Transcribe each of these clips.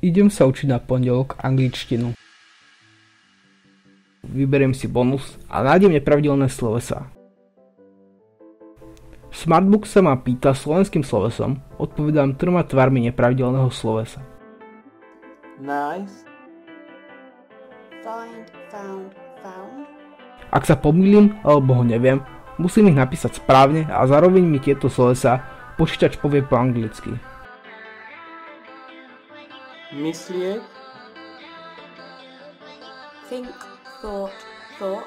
Idem sa učiť na pondelok angličtinu. Vyberiem si bonus a nájdem nepravidelné slovesá. Smartbook sa ma pýta slovenským slovesom, odpovedám 3 tvarmi nepravidelného slovesa. Nice. Find, found, found. Ak sa pomýlim alebo ho neviem, musím ich napísať správne a zároveň mi tieto slovesá počítač povie po anglicky. Myslieť. Think, thought, thought.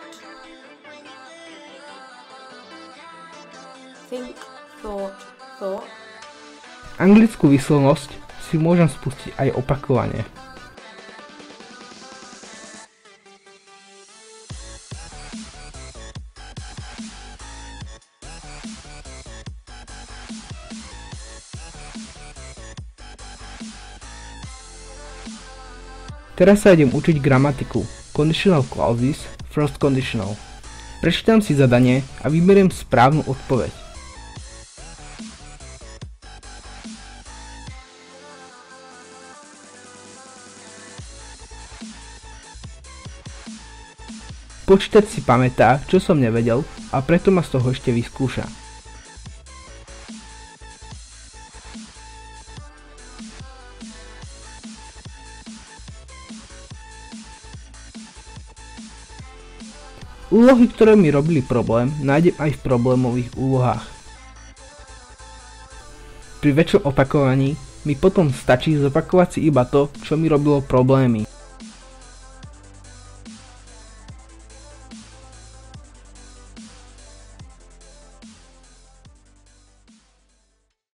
Think, thought, thought. Anglickú výslovnosť si môžem spustiť aj opakovane. Teraz sa idem učiť gramatiku, conditional clauses, first conditional. Prečítam si zadanie a vyberiem správnu odpoveď. Počítač si pamätá, čo som nevedel a preto ma z toho ešte vyskúša. Úlohy, ktoré mi robili problém, nájdem aj v problémových úlohách. Pri väčšom opakovaní mi potom stačí zopakovať si iba to, čo mi robilo problémy.